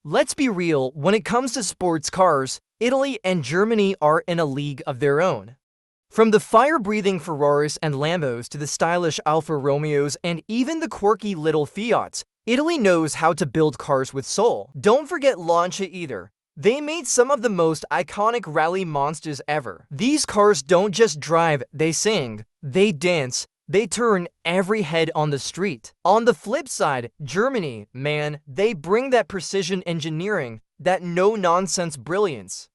Let's be real, when it comes to sports cars, Italy and Germany are in a league of their own. From the fire-breathing Ferraris and Lambos to the stylish Alfa Romeos and even the quirky little Fiats, Italy knows how to build cars with soul. Don't forget Lancia either. They made some of the most iconic rally monsters ever. These cars don't just drive, they sing, they dance, they turn every head on the street. On the flip side, Germany, man, they bring that precision engineering, that no-nonsense brilliance.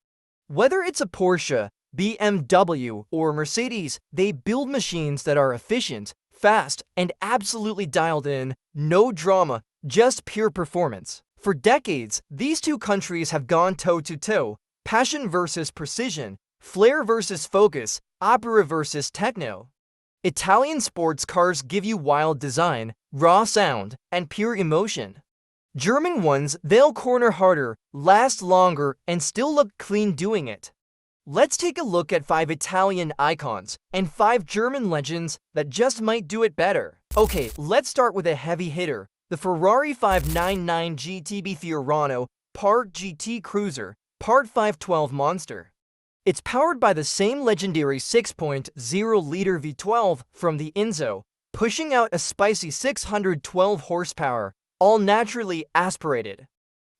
Whether it's a Porsche, BMW, or Mercedes, they build machines that are efficient, fast, and absolutely dialed in, no drama, just pure performance. For decades, these two countries have gone toe-to-toe, passion versus precision, flair versus focus, opera versus techno. Italian sports cars give you wild design, raw sound, and pure emotion. German ones, they'll corner harder, last longer, and still look clean doing it. Let's take a look at 5 Italian icons and 5 German legends that just might do it better. Okay, let's start with a heavy hitter, the Ferrari 599 GTB Fiorano Part GT Cruiser, Part 512 monster. It's powered by the same legendary 6.0-liter V12 from the Enzo, pushing out a spicy 612 horsepower, all naturally aspirated.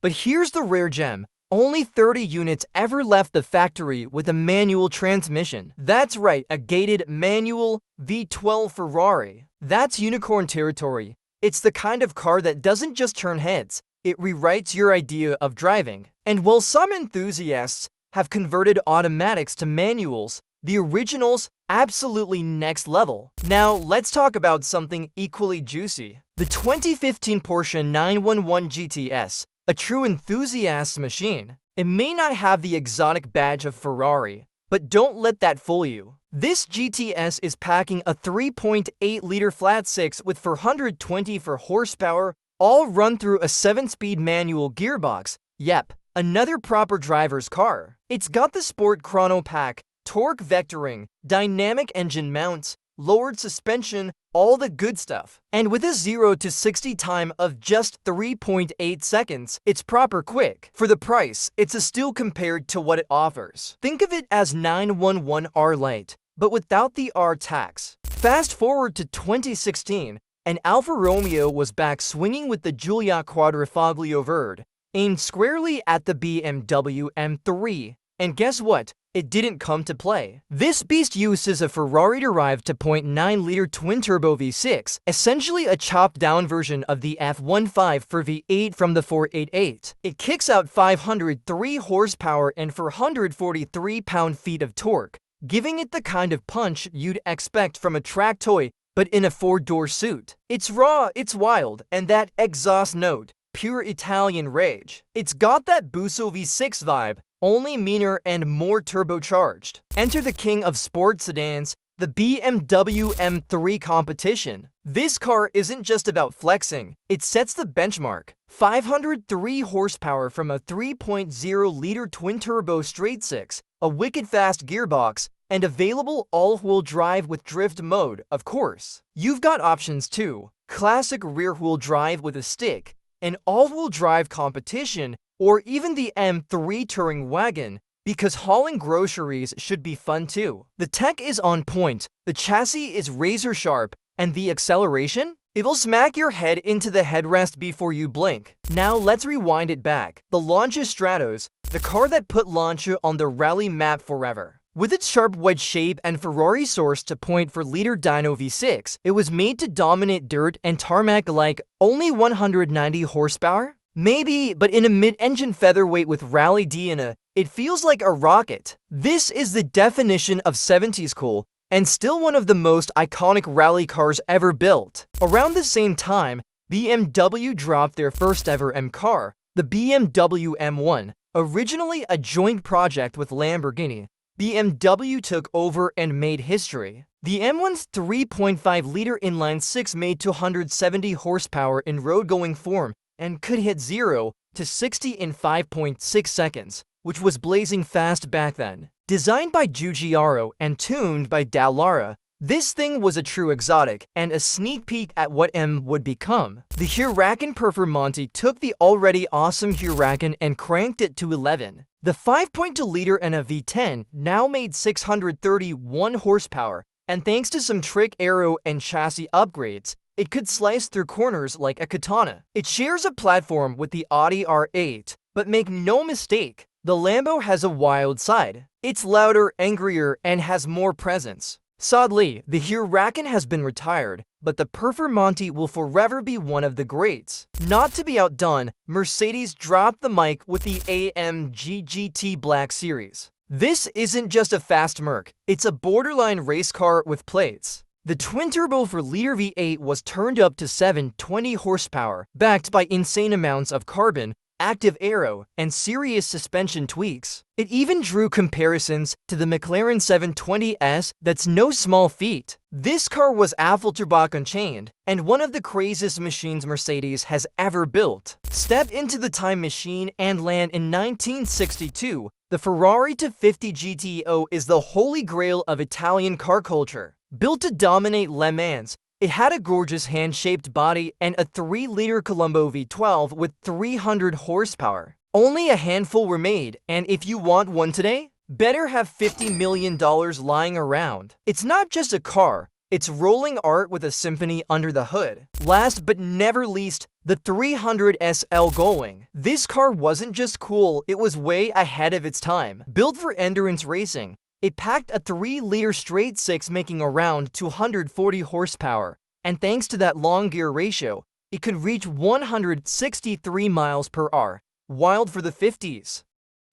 But here's the rare gem. Only 30 units ever left the factory with a manual transmission. That's right, a gated manual V12 Ferrari. That's unicorn territory. It's the kind of car that doesn't just turn heads, it rewrites your idea of driving. And while some enthusiasts have converted automatics to manuals, the original's absolutely next level. Now, let's talk about something equally juicy. The 2015 Porsche 911 GTS. A true enthusiast's machine. It may not have the exotic badge of Ferrari, but don't let that fool you. This GTS is packing a 3.8-liter flat-six with 424 horsepower, all run through a 7-speed manual gearbox. Yep, another proper driver's car. It's got the Sport Chrono Pack, torque vectoring, dynamic engine mounts, lowered suspension, all the good stuff. And with a 0 to 60 time of just 3.8 seconds, it's proper quick. For the price, it's a steal compared to what it offers. Think of it as 911R Lite, but without the R tax. Fast forward to 2016, and Alfa Romeo was back swinging with the Giulia Quadrifoglio Verde, aimed squarely at the BMW M3. And guess what? It didn't come to play. This beast uses a Ferrari-derived 2.9-liter twin-turbo V6, essentially a chopped-down version of the F15 for V8 from the 488. It kicks out 503 horsepower and 443 pound-feet of torque, giving it the kind of punch you'd expect from a track toy, but in a 4-door suit. It's raw, it's wild, and that exhaust note, pure Italian rage. It's got that Busso V6 vibe, only meaner and more turbocharged. Enter the king of sports sedans, the BMW M3 Competition. This car isn't just about flexing, it sets the benchmark. 503 horsepower from a 3.0-liter twin-turbo straight-six, a wicked-fast gearbox, and available all-wheel drive with drift mode, of course. You've got options too. Classic rear-wheel drive with a stick, an all-wheel drive competition, or even the M3 touring wagon, because hauling groceries should be fun too. The tech is on point, the chassis is razor sharp, and the acceleration? It'll smack your head into the headrest before you blink. Now let's rewind it back. The Lancia Stratos, the car that put Lancia on the rally map forever. With its sharp wedge shape and Ferrari source to point for liter dyno V6, it was made to dominate dirt and tarmac like only 190 horsepower? Maybe, but in a mid-engine featherweight with rally DNA, it feels like a rocket. This is the definition of 70s cool, and still one of the most iconic rally cars ever built. Around the same time, BMW dropped their first ever M car, the BMW M1. Originally a joint project with Lamborghini, BMW took over and made history. The M1's 3.5-liter inline-six made 270 horsepower in road-going form, and could hit 0 to 60 in 5.6 seconds, which was blazing fast back then. Designed by Giugiaro and tuned by Dallara, This thing was a true exotic and a sneak peek at what M would become. The Huracan Performante took the already awesome Huracan and cranked it to 11. The 5.2-liter and a V10 now made 631 horsepower, and thanks to some trick aero and chassis upgrades, it could slice through corners like a katana. It shares a platform with the Audi R8, but make no mistake, the Lambo has a wild side. It's louder, angrier, and has more presence. Sadly, the Huracan has been retired, but the Performante will forever be one of the greats. Not to be outdone, Mercedes dropped the mic with the AMG GT Black Series. This isn't just a fast Merc, it's a borderline race car with plates. The twin-turbo 4-liter V8 was turned up to 720 horsepower, backed by insane amounts of carbon, active aero, and serious suspension tweaks. It even drew comparisons to the McLaren 720S. That's no small feat. This car was Affelterbach Unchained, and one of the craziest machines Mercedes has ever built. Step into the time machine and land in 1962. The Ferrari 250 GTO is the holy grail of Italian car culture. Built to dominate Le Mans, it had a gorgeous hand-shaped body and a 3-liter Colombo V12 with 300 horsepower. Only a handful were made, and if you want one today, better have $50 million lying around. It's not just a car, it's rolling art with a symphony under the hood. Last but never least, the 300 SL Gullwing. This car wasn't just cool, it was way ahead of its time. Built for endurance racing, it packed a 3-liter straight six making around 240 horsepower, and thanks to that long gear ratio, it could reach 163 miles per hour, wild for the 50s.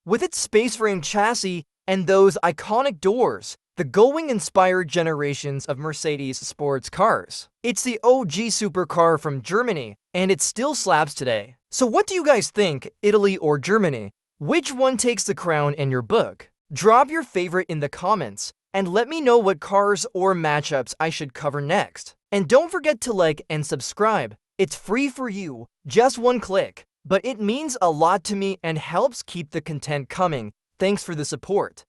With its space-frame chassis and those iconic doors, the Gullwing inspired generations of Mercedes sports cars. It's the OG supercar from Germany, and it still slaps today. So what do you guys think, Italy or Germany? Which one takes the crown in your book? Drop your favorite in the comments, and let me know what cars or matchups I should cover next. And don't forget to like and subscribe. It's free for you, just one click, but it means a lot to me and helps keep the content coming. Thanks for the support.